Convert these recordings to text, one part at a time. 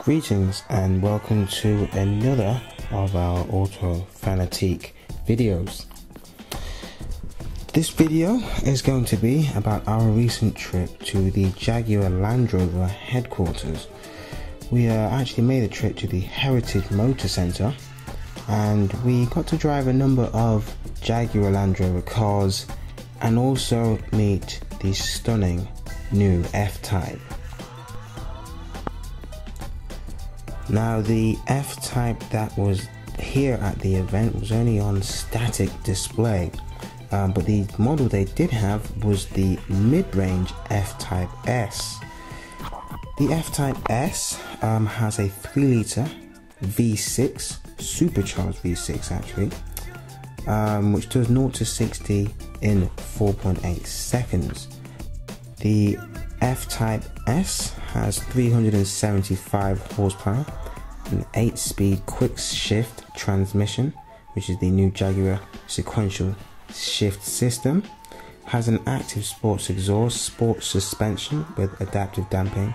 Greetings and welcome to another of our Auto Fanatique videos. This video is going to be about our recent trip to the Jaguar Land Rover headquarters. We actually made a trip to the Heritage Motor Centre and we got to drive a number of Jaguar Land Rover cars and also meet the stunning new F-Type. Now the F-Type that was here at the event was only on static display, but the model they did have was the mid-range F-Type S. The F-Type S has a 3-litre V6, supercharged V6 actually, which does 0 to 60 in 4.8 seconds. The F-Type S has 375 horsepower, an 8-speed quick shift transmission, which is the new Jaguar sequential shift system, has an active sports exhaust, sports suspension with adaptive damping,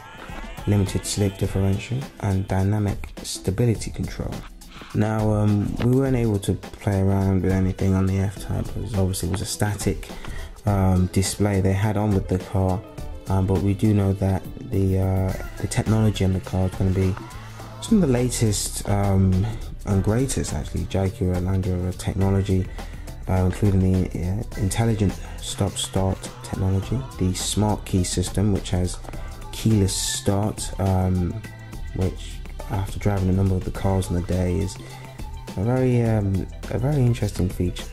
limited slip differential and dynamic stability control. Now we weren't able to play around with anything on the F-Type because obviously it was a static display they had on with the car. But we do know that the technology on the car is going to be some of the latest and greatest actually Jaguar Land Rover technology, including the intelligent stop-start technology, the smart key system which has keyless start, which after driving a number of the cars in the day is a very interesting feature.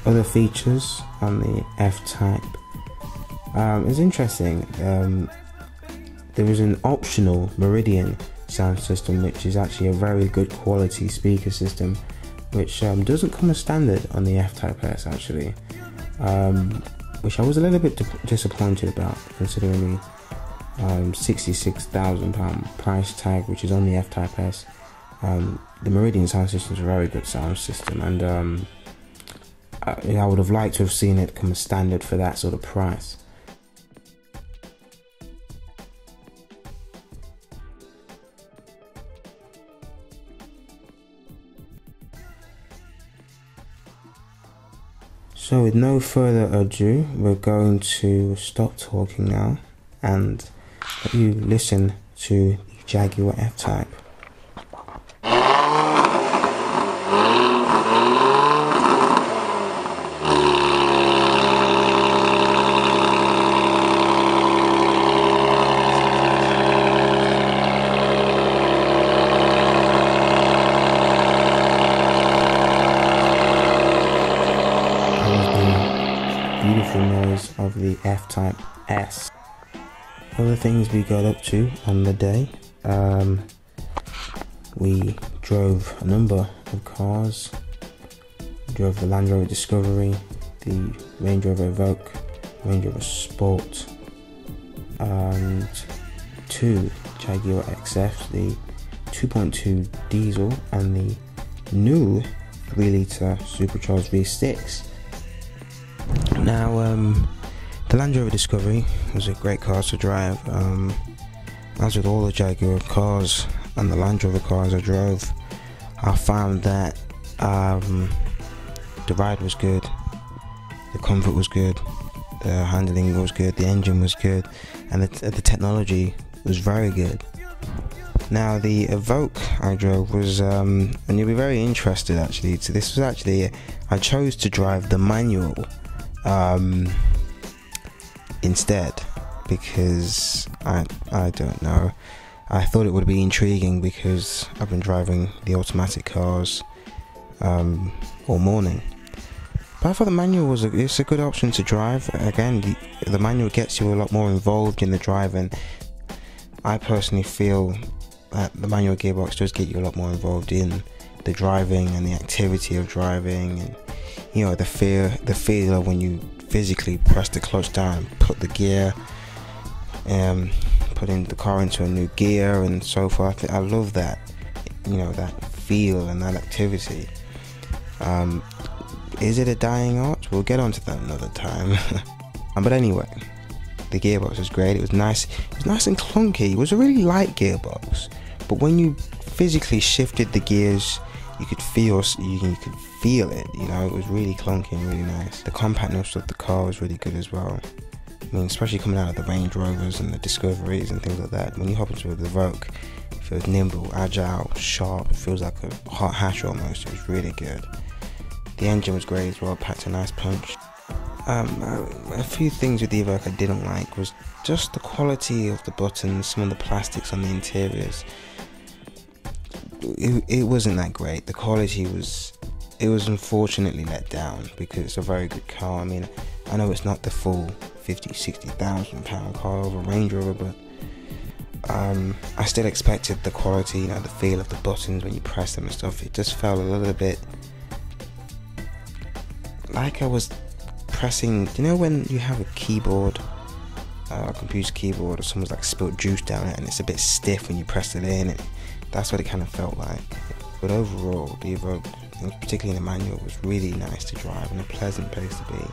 Other features on the F-Type. It's interesting, there is an optional Meridian sound system which is actually a very good quality speaker system which doesn't come as standard on the F-Type S actually, which I was a little bit disappointed about considering the £66,000 price tag which is on the F-Type S. The Meridian sound system is a very good sound system and I would have liked to have seen it come as standard for that sort of price. So with no further ado, we're going to stop talking now and let you listen to the Jaguar F-Type. Beautiful noise of the F-Type S. Other things we got up to on the day, we drove a number of cars. We drove the Land Rover Discovery, the Range Rover Evoque, Range Rover Sport, and 2 Jaguar XF, the 2.2 diesel and the new 3-litre supercharged V6. Now the Land Rover Discovery was a great car to drive, as with all the Jaguar cars and the Land Rover cars I drove. I found that the ride was good, the comfort was good, the handling was good, the engine was good, and the technology was very good. Now the Evoque I drove was, and you'll be very interested actually, so this was actually, I chose to drive the manual instead because I don't know, I thought it would be intriguing because I've been driving the automatic cars all morning, but I thought the manual it's a good option to drive. Again, the manual gets you a lot more involved in the drive, and I personally feel that the manual gearbox does get you a lot more involved in the driving and the activity of driving, and you know, the feel of when you physically press the clutch down and put the gear, putting the car into a new gear and so forth. I love that, you know, that feel and that activity. Is it a dying art? We'll get onto that another time. But anyway, the gearbox was great. It was nice and clunky. It was a really light gearbox, but when you physically shifted the gears, you could feel it. You know, it was really clunky and really nice. The compactness of the car was really good as well. I mean, especially coming out of the Range Rovers and the Discoveries and things like that. When you hop into the Evoque, it feels nimble, agile, sharp. It feels like a hot hatch almost. It was really good. The engine was great as well, packed a nice punch. A few things with the Evoque I didn't like was just the quality of the buttons, some of the plastics on the interiors. It wasn't that great. The quality was unfortunately let down, because it's a very good car. I mean, I know it's not the full 50,000-60,000 pound car of a Range Rover, but I still expected the quality, you know, the feel of the buttons when you press them and stuff. It just felt a little bit like I was pressing, you know, when you have a keyboard, a computer keyboard, or someone's like spilled juice down it and it's a bit stiff when you press it in. That's what it kind of felt like. But overall, the Evoque, particularly in the manual, was really nice to drive and a pleasant place to be.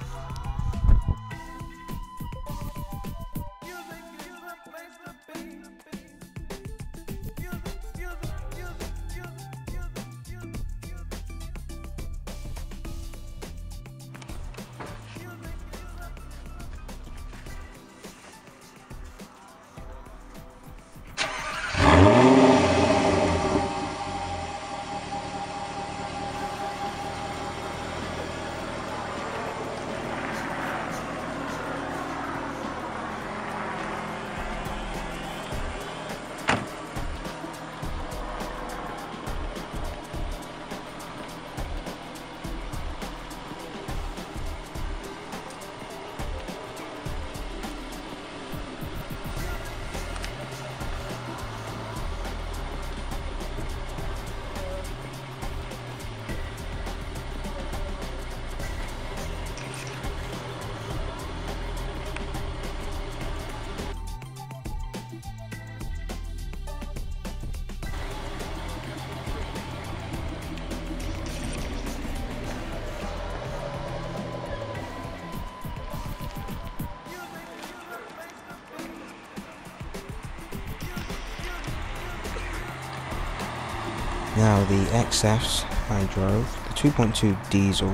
Now the XFs I drove, the 2.2 diesel,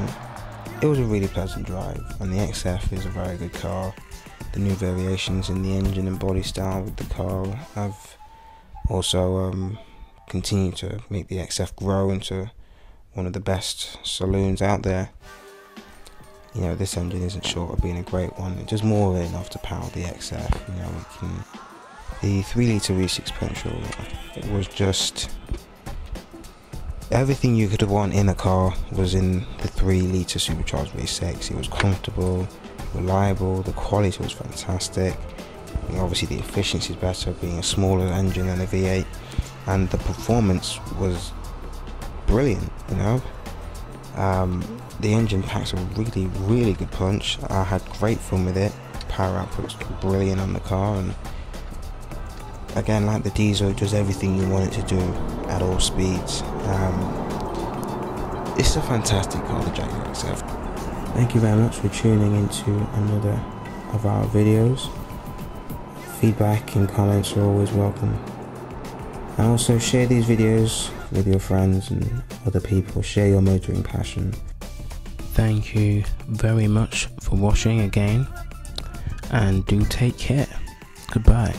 it was a really pleasant drive, and the XF is a very good car. The new variations in the engine and body style with the car have also continued to make the XF grow into one of the best saloons out there. You know, this engine isn't short of being a great one, it's just more than enough to power the XF. You know, the 3-litre V6 petrol, it was just everything you could have wanted in a car was in the 3-litre supercharged V6. It was comfortable, reliable, the quality was fantastic. And obviously the efficiency is better, being a smaller engine than a V8, and the performance was brilliant, you know. The engine packs a really good punch. I had great fun with it. Power output was brilliant on the car, and again, like the diesel, it does everything you want it to do at all speeds. It's a fantastic car, the Jaguar XF. Thank you very much for tuning into another of our videos. Feedback and comments are always welcome. And also share these videos with your friends and other people. Share your motoring passion. Thank you very much for watching again, and do take care. Goodbye.